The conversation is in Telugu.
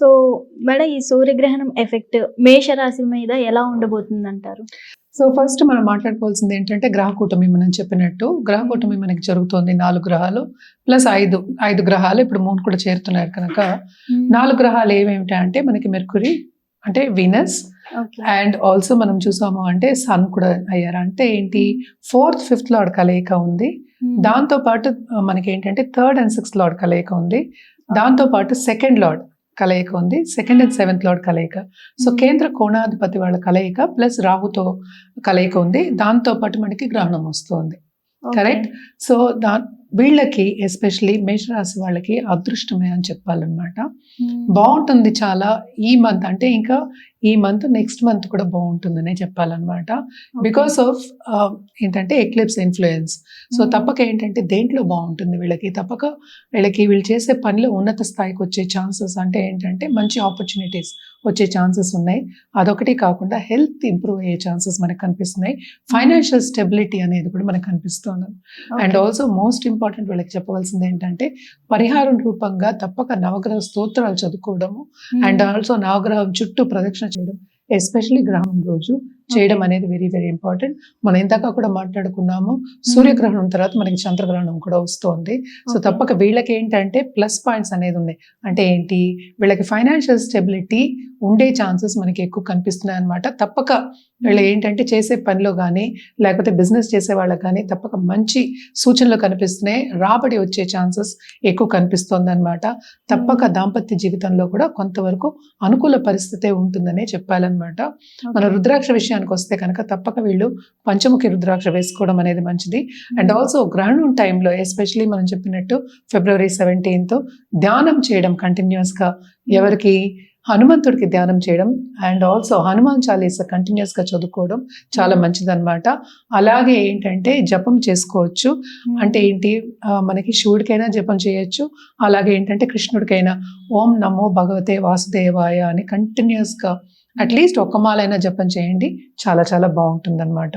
సో, మేడం ఈ సూర్యగ్రహణం ఎఫెక్ట్ మేషరాశి మీద ఎలా ఉండబోతుందంటారు? సో ఫస్ట్ మనం మాట్లాడుకోవాల్సింది ఏంటంటే గ్రహ కూటమి మనం చెప్పినట్టు గ్రహ కూటమి మనకి జరుగుతోంది 4 గ్రహాలు ప్లస్ 5 గ్రహాలు ఇప్పుడు మూన్ కూడా చేరుతున్నారు కనుక 4 గ్రహాలు ఏమేమిటి అంటే మనకి మెర్కురీ అంటే వీనస్ ఓకే. అండ్ ఆల్సో మనం చూసాము అంటే సన్ కూడా అయ్యారు. అంటే ఏంటి 4th 5th లార్డ్ కలయిక ఉంది. దాంతో పాటు మనకి ఏంటంటే 3rd and 6th లార్డ్ కలయిక ఉంది. దాంతో పాటు 2nd లార్డ్ కలయిక ఉంది. 2nd and 7th లార్డ్ కలయిక. సో కేంద్ర కోణాధిపతి వాళ్ళ కలయిక ప్లస్ రాహుతో కలయిక ఉంది. దాంతో పాటు మనకి గ్రహణం వస్తుంది. కరెక్ట్. సో వీళ్ళకి ఎస్పెషలీ మేషరాశి వాళ్ళకి అదృష్టమే అని చెప్పాలన్నమాట. బాగుంటుంది చాలా ఈ మంత్, అంటే ఇంకా ఈ మంత్ నెక్స్ట్ మంత్ కూడా బాగుంటుందనే చెప్పాలన్నమాట. బికాస్ ఆఫ్ ఏంటంటే ఎక్లిప్స్ ఇన్ఫ్లుయెన్స్. సో తప్పక ఏంటంటే దేంట్లో బాగుంటుంది వీళ్ళకి, తప్పక వీళ్ళు చేసే పనిలో ఉన్నత స్థాయికి వచ్చే ఛాన్సెస్, అంటే ఏంటంటే మంచి ఆపర్చునిటీస్ వచ్చే ఛాన్సెస్ ఉన్నాయి. అదొకటి కాకుండా హెల్త్ ఇంప్రూవ్ అయ్యే ఛాన్సెస్ మనకు కనిపిస్తున్నాయి. ఫైనాన్షియల్ స్టెబిలిటీ అనేది కూడా మనకు కనిపిస్తుంది. అండ్ ఆల్సో మోస్ట్ ఇంపార్టెంట్ వీళ్ళకి చెప్పవలసింది ఏంటంటే పరిహారం రూపంగా తప్పక నవగ్రహ స్తోత్రాలు చదువుకోవడము అండ్ ఆల్సో నవగ్రహం చుట్టూ ప్రదక్షిణ చేయడం, ఎస్పెషల్లీ గ్రహణం రోజు చేయడం అనేది వెరీ వెరీ ఇంపార్టెంట్. మనం ఇందాక కూడా మాట్లాడుకున్నాము, సూర్యగ్రహణం తర్వాత మనకి చంద్రగ్రహణం కూడా వస్తుంది. సో తప్పక వీళ్ళకి ఏంటంటే ప్లస్ పాయింట్స్ అనేది ఉన్నాయి. అంటే ఏంటి, వీళ్ళకి ఫైనాన్షియల్ స్టెబిలిటీ ఉండే ఛాన్సెస్ మనకి ఎక్కువ కనిపిస్తున్నాయి అనమాట. తప్పక వీళ్ళు ఏంటంటే చేసే పనిలో కానీ లేకపోతే బిజినెస్ చేసే వాళ్ళకి కానీ తప్పక మంచి సూచనలు కనిపిస్తున్నాయి. రాబడి వచ్చే ఛాన్సెస్ ఎక్కువ కనిపిస్తుంది అనమాట. తప్పక దాంపత్య జీవితంలో కూడా కొంతవరకు అనుకూల పరిస్థితే ఉంటుందనే చెప్పాలన్నమాట. మన రుద్రాక్ష విషయానికి వస్తే కనుక తప్పక వీళ్ళు పంచముఖి రుద్రాక్ష వేసుకోవడం అనేది మంచిది. అండ్ ఆల్సో గ్రహణం టైంలో ఎస్పెషలీ మనం చెప్పినట్టు February 17th ధ్యానం చేయడం కంటిన్యూస్ గా, ఎవరికి హనుమంతుడికి ధ్యానం చేయడం and also Hanuman Chalisa continuous గా చదువుకోవడం చాలా మంచిదన్నమాట. అలాగే ఏంటంటే జపం చేసుకోవచ్చు. అంటే ఏంటి, మనకి శివుడికైనా జపం చేయొచ్చు, అలాగే ఏంటంటే కృష్ణుడికైనా ఓం నమో భగవతే వాసుదేవాయ అని కంటిన్యూస్ గా అట్లీస్ట్ ఒక్క మాలైనా జపం చేయండి, చాలా చాలా బాగుంటుంది అనమాట.